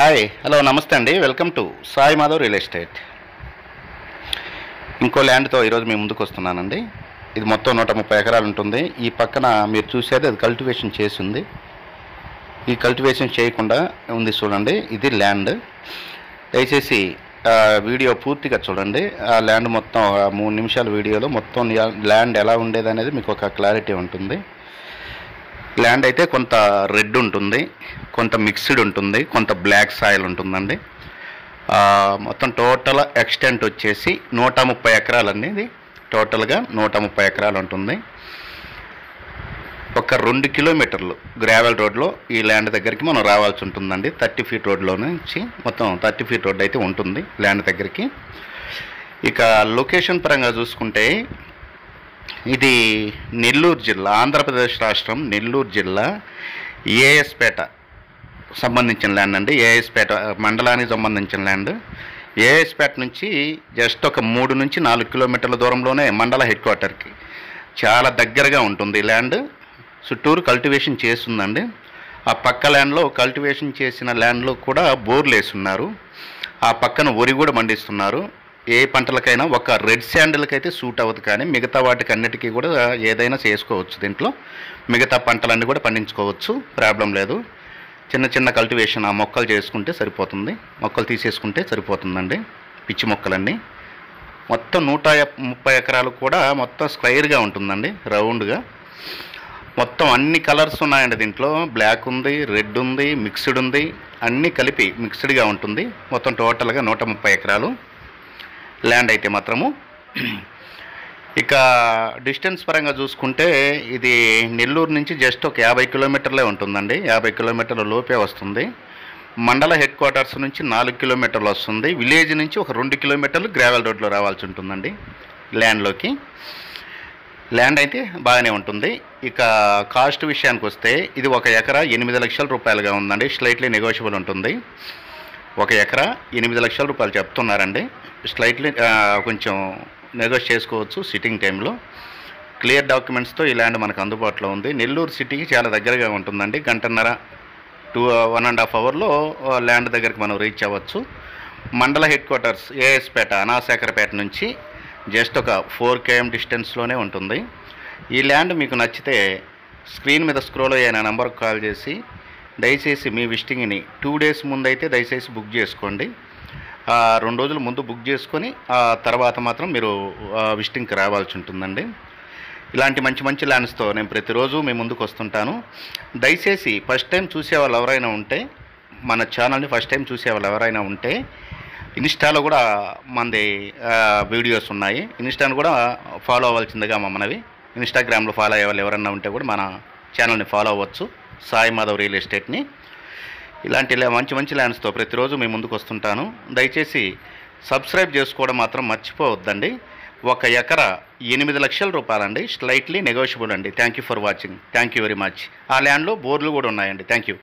Hi hello నమస్తే అండి. Welcome to Sai Madhav real estate. ఇంకో ల్యాండ్తో ఈరోజు మేము ముందుకు వస్తున్నానండి. ఇది మొత్తం 130 ఎకరాలు ఉంటుంది. ఈ పక్కన మీరు చూసేది అది కల్టివేషన్ చేసి ఉంది. ఈ కల్టివేషన్ చేయకుండా ఉంది చూడండి. ఇది ల్యాండ్. దయచేసి వీడియో పూర్తిగా చూడండి. ఆ ల్యాండ్ మొత్తం 3 నిమిషాల వీడియోలో మొత్తం ల్యాండ్ ఎలా ఉండేది అనేది మీకు ఒక క్లారిటీ ఉంటుంది. ల్యాండ్ అయితే కొంత రెడ్ ఉంటుంది, కొంత మిక్స్డ్ ఉంటుంది, కొంత బ్లాక్ సాయిల్ ఉంటుందండి. మొత్తం టోటల్ ఎక్స్టెంట్ వచ్చేసి 130 ఎకరాలు అనేది టోటల్గా 130 ఎకరాలు ఉంటుంది. ఒక 2 కిలోమీటర్లు గ్రావెల్ రోడ్లో ఈ ల్యాండ్ దగ్గరికి మనం రావాల్సి ఉంటుందండి. 30 ఫీట్ రోడ్లో నుంచి మొత్తం 30 ఫీట్ రోడ్ అయితే ఉంటుంది ల్యాండ్ దగ్గరికి. ఇక లొకేషన్ పరంగా చూసుకుంటే ఇది నెల్లూరు జిల్లా, ఆంధ్రప్రదేశ్ రాష్ట్రం నెల్లూరు జిల్లా ఏఎస్పేట సంబంధించిన ల్యాండ్ అండి. ఏఎస్పేట మండలానికి సంబంధించిన ల్యాండ్. ఏఎస్పేట నుంచి జస్ట్ ఒక 3 నుంచి 4 కిలోమీటర్ల దూరంలోనే మండల హెడ్ క్వార్టర్కి చాలా దగ్గరగా ఉంటుంది ల్యాండ్. చుట్టూరు కల్టివేషన్ చేస్తుందండి. ఆ పక్క ల్యాండ్లో కల్టివేషన్ చేసిన ల్యాండ్లో కూడా బోర్లు వేస్తున్నారు. ఆ పక్కన వరి కూడా పండిస్తున్నారు. ఏ పంటలకైనా ఒక రెడ్ శాండిల్కి సూట్ అవ్వదు, కానీ మిగతా వాటికి అన్నిటికీ కూడా ఏదైనా చేసుకోవచ్చు. దీంట్లో మిగతా పంటలన్నీ కూడా పండించుకోవచ్చు, ప్రాబ్లం లేదు. చిన్న చిన్న కల్టివేషన్ ఆ మొక్కలు చేసుకుంటే సరిపోతుంది, మొక్కలు తీసేసుకుంటే సరిపోతుందండి. పిచ్చి మొక్కలన్నీ మొత్తం 130 ఎకరాలు కూడా మొత్తం స్క్వైర్గా ఉంటుందండి, రౌండ్గా. మొత్తం అన్ని కలర్స్ ఉన్నాయండి దీంట్లో. బ్లాక్ ఉంది, రెడ్ ఉంది, మిక్స్డ్ ఉంది, అన్నీ కలిపి మిక్స్డ్గా ఉంటుంది. మొత్తం టోటల్గా 130 ఎకరాలు ల్యాండ్ అయితే మాత్రము. ఇక డిస్టెన్స్ పరంగా చూసుకుంటే ఇది నెల్లూరు నుంచి జస్ట్ ఒక 50 కిలోమీటర్లే ఉంటుందండి. 50 కిలోమీటర్ల లోపే వస్తుంది. మండల హెడ్ క్వార్టర్స్ నుంచి 4 కిలోమీటర్లు వస్తుంది. విలేజ్ నుంచి ఒక 2 కిలోమీటర్లు గ్రావెల్ రోడ్లో రావాల్సి ఉంటుందండి ల్యాండ్లోకి. ల్యాండ్ అయితే బాగానే ఉంటుంది. ఇక కాస్ట్ విషయానికి వస్తే ఇది ఒక ఎకరా 8 లక్షల రూపాయలుగా ఉందండి. స్లైట్లీ నెగోషియబుల్ ఉంటుంది. ఒక ఎకరా 8 లక్షల రూపాయలు చెప్తున్నారండి. స్లైట్లీ కొంచెం నెగోషియేట్ చేసుకోవచ్చు సిట్టింగ్ టైంలో. క్లియర్ డాక్యుమెంట్స్తో ఈ ల్యాండ్ మనకు అందుబాటులో ఉంది. నెల్లూరు సిటీకి చాలా దగ్గరగా ఉంటుందండి. గంటన్నర 1.5 అవర్లో ల్యాండ్ దగ్గరికి మనం రీచ్ అవ్వచ్చు. మండల హెడ్ క్వార్టర్స్ ఏఎస్పేట అనాశేఖరపేట నుంచి జస్ట్ ఒక 4 km డిస్టెన్స్లోనే ఉంటుంది. ఈ ల్యాండ్ మీకు నచ్చితే స్క్రీన్ మీద స్క్రోల్ అయ్యే నా నెంబర్కి కాల్ చేసి దయచేసి మీ విజిటింగ్ని 2 డేస్ ముందు అయితే దయచేసి బుక్ చేసుకోండి. 2 రోజుల ముందు బుక్ చేసుకొని తర్వాత మాత్రం మీరు విజిటింగ్కి రావాల్సి ఉంటుందండి. ఇలాంటి మంచి మంచి ల్యాండ్స్తో నేను ప్రతిరోజు మీ ముందుకు వస్తుంటాను. దయచేసి ఫస్ట్ టైం చూసేవాళ్ళు ఎవరైనా ఉంటే, మన ఛానల్ని ఫస్ట్ టైం చూసేవాళ్ళు ఎవరైనా ఉంటే, ఇన్స్టాలో కూడా మనది వీడియోస్ ఉన్నాయి. ఇన్స్టాను కూడా ఫాలో అవ్వాల్సిందిగా మనవి. ఇన్స్టాగ్రామ్లో ఫాలో అయ్యే వాళ్ళు ఎవరైనా ఉంటే కూడా మన ఛానల్ని ఫాలో అవ్వచ్చు, సాయి మాధవ్ రియల్ ఎస్టేట్ని. ఇలాంటి మంచి మంచి ల్యాండ్స్తో ప్రతిరోజు మేము ముందుకు వస్తుంటాను. దయచేసి సబ్స్క్రైబ్ చేసుకోవడం మాత్రం మర్చిపోవద్దండి. ఒక ఎకరా 8 లక్షల రూపాయలండి. స్లైట్లీ నెగోషియబుల్ అండి. Thank you for watching. Thank you very much. ఆ ల్యాండ్లో బోర్లు కూడా ఉన్నాయండి. Thank you.